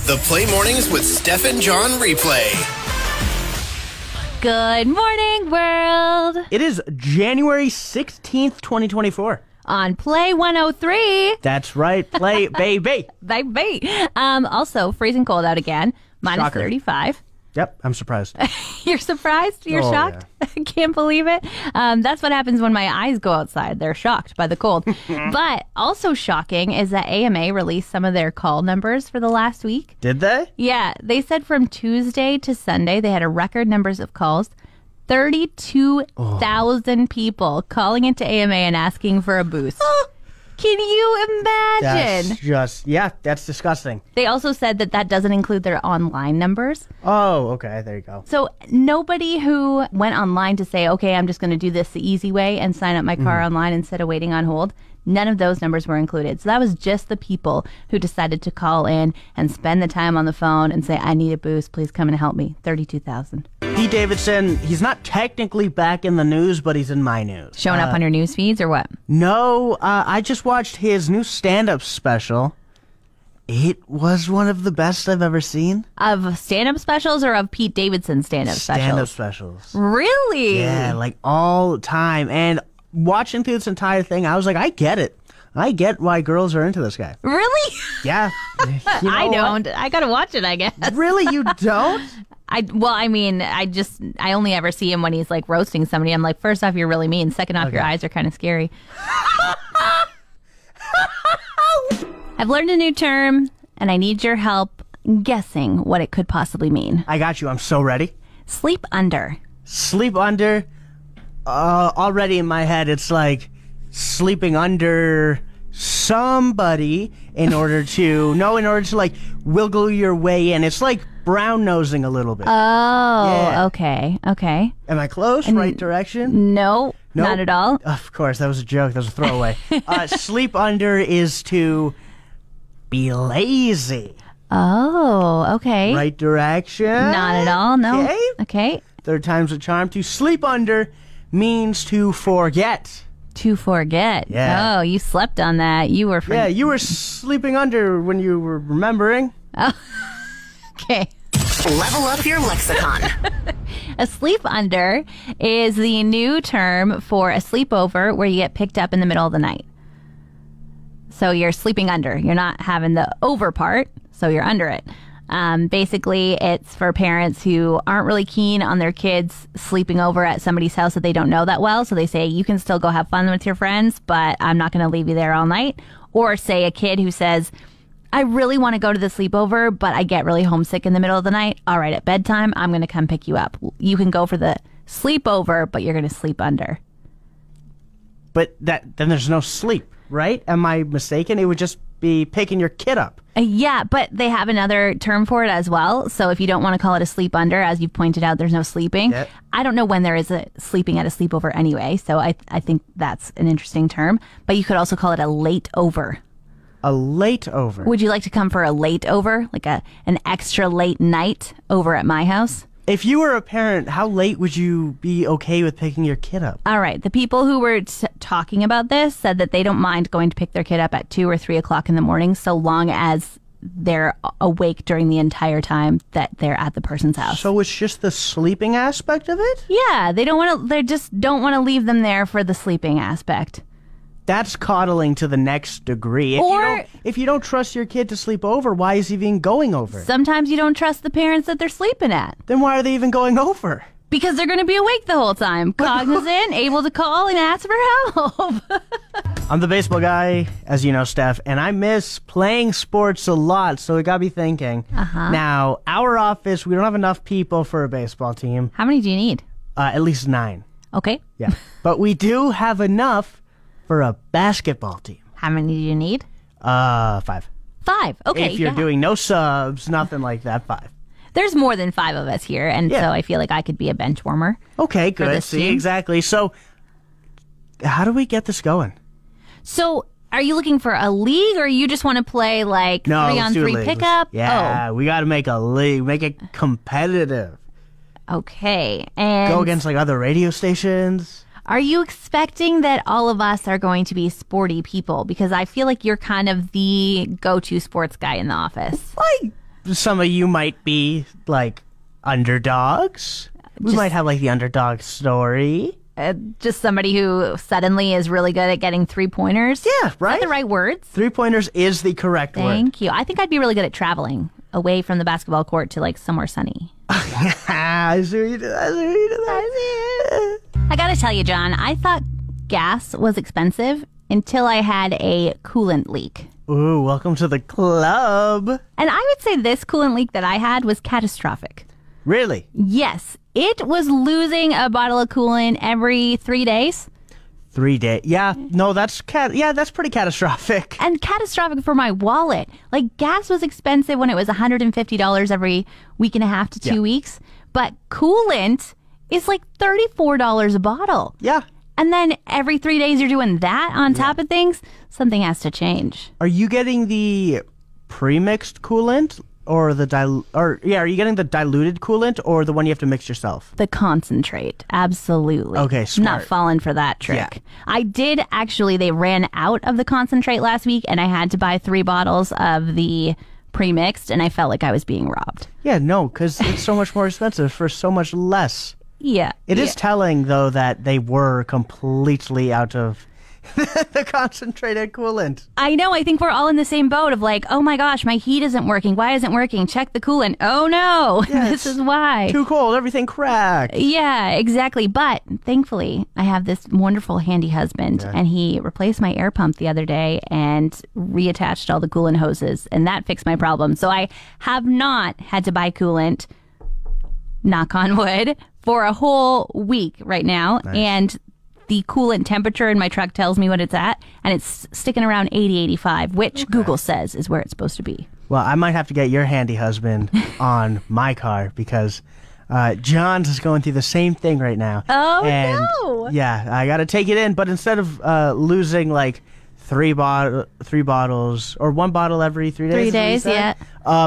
The Play Mornings with Steph and John replay. Good morning, world. It is January 16th, 2024. On Play 103. That's right. Play, baby. Baby. Also, freezing cold out again. Minus Shocker. 35. Yep, I'm surprised. You're surprised? You're shocked? Yeah. I can't believe it. That's what happens when my eyes go outside. They're shocked by the cold. But also shocking is that AMA released some of their call numbers for the last week. Did they? Yeah, they said from Tuesday to Sunday, they had a record numbers of calls. 32,000 people calling into AMA and asking for a boost. Can you imagine? That's disgusting. They also said that doesn't include their online numbers. Oh, okay, there you go. So nobody who went online to say, okay, I'm just going to do this the easy way and sign up my car online instead of waiting on hold, none of those numbers were included. So that was just the people who decided to call in and spend the time on the phone and say, I need a boost, please come and help me. 32,000. Pete Davidson, he's not technically back in the news, but he's in my news. Showing up on your news feeds or what? No, I just watched his new stand-up special. It was one of the best I've ever seen. Of stand-up specials or of Pete Davidson stand-up specials? Stand-up specials. Really? Yeah, like all the time. And watching through this entire thing, I was like, I get it. I get why girls are into this guy. Really? Yeah. You know I what? don't. I gotta watch it, I guess. Really? You don't? I only ever see him when he's like roasting somebody. I'm like, first off, you're really mean. Second off, your eyes are kind of scary. I've learned a new term, and I need your help guessing what it could possibly mean. I got you. I'm so ready. Sleep under. Sleep under. Already in my head, it's like sleeping under somebody in order to like wiggle your way in. It's like brown nosing a little bit. Oh, Yeah. okay. Am I close? Right direction? No, Nope. not at all. Of course, that was a joke. That was a throwaway. Sleep under is to be lazy. Oh, okay. Right direction? Not at all, no. Okay. Third time's a charm. To sleep under means to forget. To forget. Yeah. Oh, you slept on that. You were Yeah, you were sleeping under when you were remembering. Okay. Level up your lexicon. A sleep under is the new term for a sleepover where you get picked up in the middle of the night. So you're sleeping under. You're not having the over part, so you're under it. Basically, it's for parents who aren't really keen on their kids sleeping over at somebody's house that they don't know that well. So they say, you can still go have fun with your friends, but I'm not going to leave you there all night. Or say a kid who says, I really want to go to the sleepover, but I get really homesick in the middle of the night. All right, at bedtime, I'm going to come pick you up. You can go for the sleepover, but you're going to sleep under. But then there's no sleep, right? Am I mistaken? It would just be picking your kid up. Yeah, but they have another term for it as well. So if you don't want to call it a sleep under, as you pointed out, there's no sleeping. Yep. I don't know when there is a sleeping at a sleepover anyway, so I think that's an interesting term. But you could also call it a late over. A late over. Would you like to come for a late over, like an extra late night over at my house? If you were a parent, how late would you be okay with picking your kid up? All right. The people who were talking about this said that they don't mind going to pick their kid up at 2 or 3 o'clock in the morning, so long as they're awake during the entire time that they're at the person's house. So it's just the sleeping aspect of it? Yeah, they just don't want to leave them there for the sleeping aspect. That's coddling to the next degree. If you don't trust your kid to sleep over, why is he even going over? Sometimes you don't trust the parents that they're sleeping at. Then why are they even going over? Because they're going to be awake the whole time, cognizant, able to call and ask for help. I'm the baseball guy, as you know, Steph, and I miss playing sports a lot, so it got me thinking. Now, our office, we don't have enough people for a baseball team. How many do you need? At least 9. Okay. Yeah. But we do have enough for a basketball team. How many do you need? 5. 5. Okay. If you're doing no subs, nothing like that, 5. There's more than 5 of us here, and so I feel like I could be a bench warmer. Okay, good. this See, team. exactly. So, how do we get this going? So, are you looking for a league, or you just want to play like No, let's do a 3-on-3 league. pickup? Yeah, we got to make a league, make it competitive. Oh, okay. And Go against like other radio stations. Are you expecting that all of us are going to be sporty people? Because I feel like you're kind of the go-to sports guy in the office. some of you might be like underdogs. We might have like the underdog story. Just somebody who suddenly is really good at getting 3-pointers. Yeah, right? Is that the right words? 3-pointers is the correct word. Thank you. I think I'd be really good at traveling away from the basketball court to like somewhere sunny. I see what you did. I gotta tell you, John, I thought gas was expensive until I had a coolant leak. Ooh, welcome to the club. And I would say this coolant leak that I had was catastrophic. Really? Yes. It was losing a bottle of coolant every 3 days. 3 days. Yeah, no, that's pretty catastrophic. And catastrophic for my wallet. Like, gas was expensive when it was $150 every week and a half to 2 weeks. But coolant is like $34 a bottle. Yeah. And then every 3 days you're doing that on top of things. Something has to change. Are you getting the pre-mixed coolant or are you getting the diluted coolant or the one you have to mix yourself? The concentrate. Absolutely. Okay, smart. Not falling for that trick. Yeah. I did actually, they ran out of the concentrate last week and I had to buy 3 bottles of the pre-mixed and I felt like I was being robbed. Yeah, no, because it's so much more expensive for so much less. Yeah. It is telling, though, that they were completely out of the concentrated coolant. I know. I think we're all in the same boat of like, oh my gosh, my heat isn't working. Why isn't it working? Check the coolant. Oh no, Yeah, this is why. Too cold. Everything cracked. Yeah, exactly. But thankfully, I have this wonderful handy husband, and he replaced my air pump the other day and reattached all the coolant hoses, and that fixed my problem. So I have not had to buy coolant, knock on wood, for a whole week right now. Nice. And the coolant temperature in my truck tells me what it's at, and it's sticking around 80, 85, which Google says is where it's supposed to be. Well, I might have to get your handy husband on my car because John's is going through the same thing right now. Oh, and no. Yeah, I got to take it in, but instead of losing like three bottles or 1 bottle every 3 days. 3 days, yeah.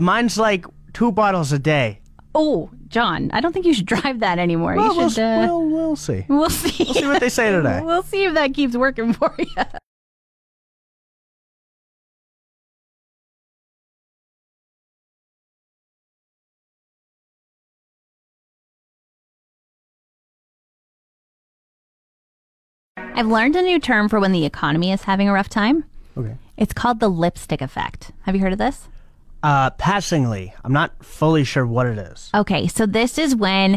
Mine's like 2 bottles a day. Oh, John, I don't think you should drive that anymore. Well, you should. we'll see. We'll see. We'll see what they say today. We'll see if that keeps working for you. I've learned a new term for when the economy is having a rough time. Okay. It's called the lipstick effect. Have you heard of this? Passingly. I'm not fully sure what it is. Okay, so this is when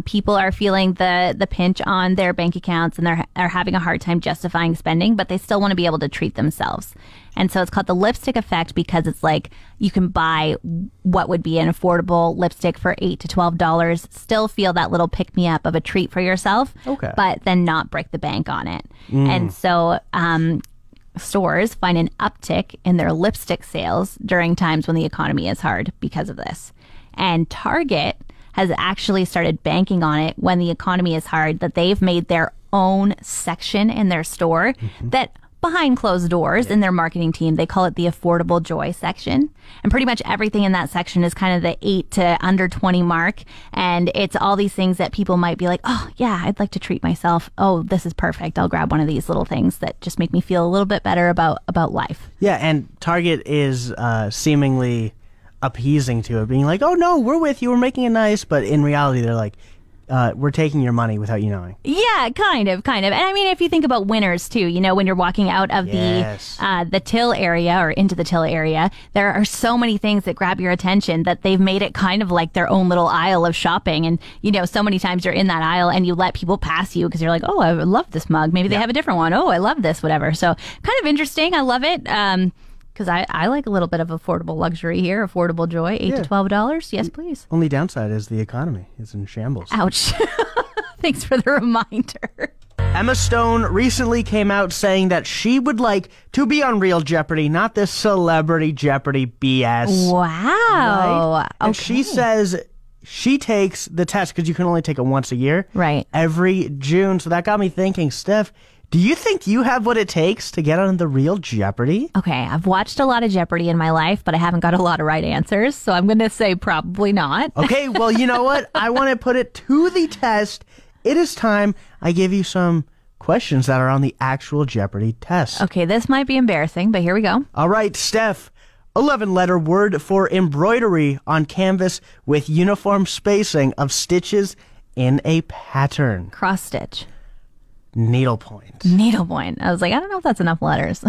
people are feeling the pinch on their bank accounts and are having a hard time justifying spending, but they still want to be able to treat themselves. And so it's called the lipstick effect because it's like you can buy what would be an affordable lipstick for $8 to $12, still feel that little pick-me-up of a treat for yourself, but then not break the bank on it. And so stores find an uptick in their lipstick sales during times when the economy is hard because of this. And Target has actually started banking on it when the economy is hard, that they've made their own section in their store that behind closed doors in their marketing team, they call it the affordable joy section. And pretty much everything in that section is kind of the 8 to under 20 mark. And it's all these things that people might be like, oh yeah, I'd like to treat myself. Oh, this is perfect. I'll grab one of these little things that just make me feel a little bit better about life. Yeah, and Target is seemingly appeasing to it, being like, oh no, we're with you, we're making it nice. But in reality, they're like, we're taking your money without you knowing. Yeah, kind of. And I mean, if you think about Winners too, you know, when you're walking out of the till area or into the till area, there are so many things that grab your attention that they've made it kind of like their own little aisle of shopping. And, you know, so many times you're in that aisle and you let people pass you because you're like, oh, I love this mug. Maybe they have a different one. Oh, I love this, whatever. So kind of interesting. I love it. Because I like a little bit of affordable luxury here, affordable joy, $8 to $12. Yes, please. Only downside is the economy is in shambles. Ouch. Thanks for the reminder. Emma Stone recently came out saying that she would like to be on Real Jeopardy, not this Celebrity Jeopardy BS. Wow. Right? And she says she takes the test because you can only take it once a year. Right. Every June. So that got me thinking, Steph, do you think you have what it takes to get on the Real Jeopardy? Okay, I've watched a lot of Jeopardy in my life, but I haven't got a lot of right answers, so I'm going to say probably not. Okay, well, you know what? I want to put it to the test. It is time I give you some questions that are on the actual Jeopardy test. Okay, this might be embarrassing, but here we go. All right, Steph, 11-letter word for embroidery on canvas with uniform spacing of stitches in a pattern. Cross stitch. Needlepoint. Needlepoint. I was like, I don't know if that's enough letters.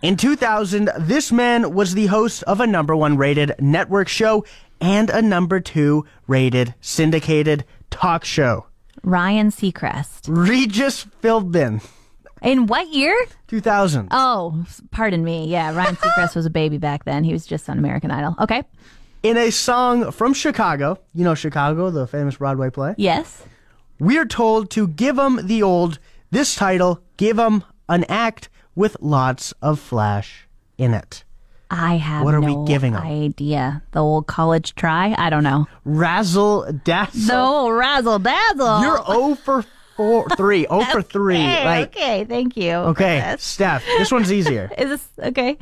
In 2000, this man was the host of a #1 rated network show and a #2 rated syndicated talk show. Ryan Seacrest. Regis Philbin. In what year? 2000. Oh, pardon me. Yeah, Ryan Seacrest was a baby back then. He was just on American Idol. Okay. In a song from Chicago, you know Chicago, the famous Broadway play? Yes. We're told to give 'em the old, this title, give 'em an act with lots of flash in it. I have What are no we giving 'em? idea. The old college try? I don't know. Razzle dazzle. The old razzle dazzle. You're 0 for 3. 0 for 3. Okay, thank you. Okay, Steph, this one's easier. Is this okay?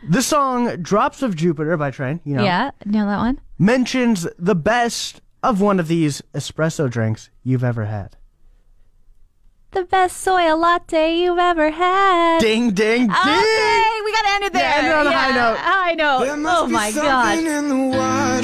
The song Drops of Jupiter by Train, you know, Yeah, know that one? mentions the best of one of these espresso drinks you've ever had. The best soy latte you've ever had. Ding, ding, ding! Okay, we gotta end it there. Yeah, end it on a high note. High note. Oh my god.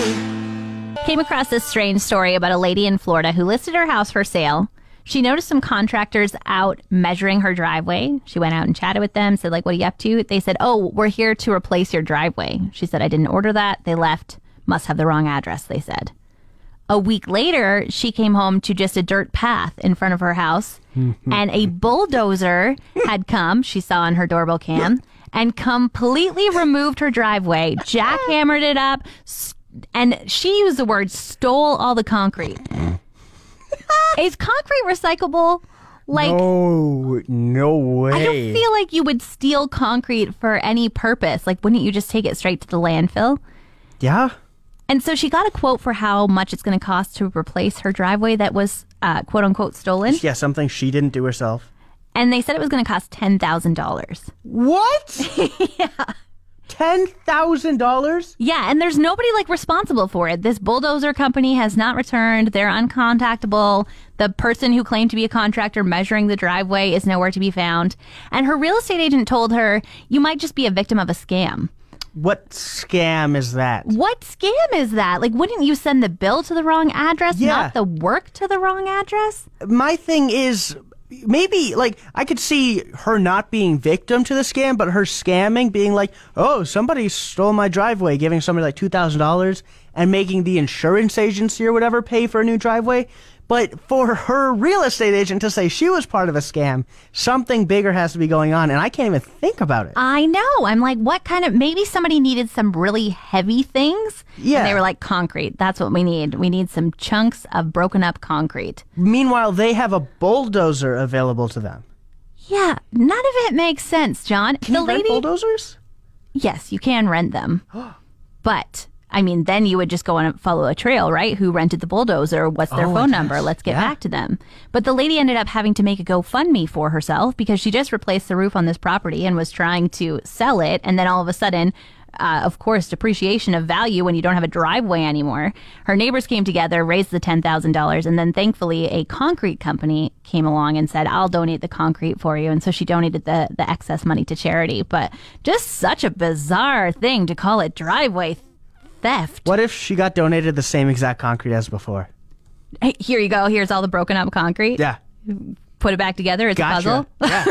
Came across this strange story about a lady in Florida who listed her house for sale. She noticed some contractors out measuring her driveway. She went out and chatted with them, said, like, what are you up to? They said, oh, we're here to replace your driveway. She said, I didn't order that. They left. Must have the wrong address, they said. A week later, she came home to just a dirt path in front of her house, and a bulldozer had come, she saw on her doorbell cam, and completely removed her driveway, jackhammered it up, and she used the word stole all the concrete. Is concrete recyclable? Like, no way. I don't feel like you would steal concrete for any purpose. Like, wouldn't you just take it straight to the landfill? Yeah? And so she got a quote for how much it's going to cost to replace her driveway that was, quote unquote, stolen. Yeah, something she didn't do herself. And they said it was going to cost $10,000. What? Yeah. $10,000? Yeah, and there's nobody like responsible for it. This bulldozer company has not returned. They're uncontactable. The person who claimed to be a contractor measuring the driveway is nowhere to be found. And her real estate agent told her, you might just be a victim of a scam. What scam is that? What scam is that? Like, wouldn't you send the bill to the wrong address, Yeah. not the work to the wrong address? My thing is, maybe, like, I could see her not being victim to the scam, but her scamming being like, oh, somebody stole my driveway, giving somebody like $2,000 and making the insurance agency or whatever pay for a new driveway. But for her real estate agent to say she was part of a scam, something bigger has to be going on, and I can't even think about it. I know. I'm like, what kind of, maybe somebody needed some really heavy things. Yeah. And they were like, concrete. That's what we need. We need some chunks of broken up concrete. Meanwhile, they have a bulldozer available to them. Yeah. None of it makes sense, John. Can you rent bulldozers? Yes, you can rent them. But, I mean, then you would just go and follow a trail, right? Who rented the bulldozer? What's their phone number? Let's get back to them. But the lady ended up having to make a GoFundMe for herself because she just replaced the roof on this property and was trying to sell it. And then all of a sudden, of course, depreciation of value when you don't have a driveway anymore. Her neighbors came together, raised the $10,000, and then thankfully a concrete company came along and said, I'll donate the concrete for you. And so she donated the excess money to charity. But just such a bizarre thing to call it driveway theft. What if she got donated the same exact concrete as before? Hey, here you go. Here's all the broken up concrete. Yeah. Put it back together. It's a puzzle. Yeah.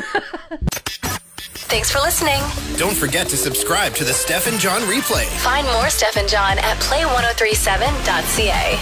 Thanks for listening. Don't forget to subscribe to the Steph and John replay. Find more Steph and John at play1037.ca.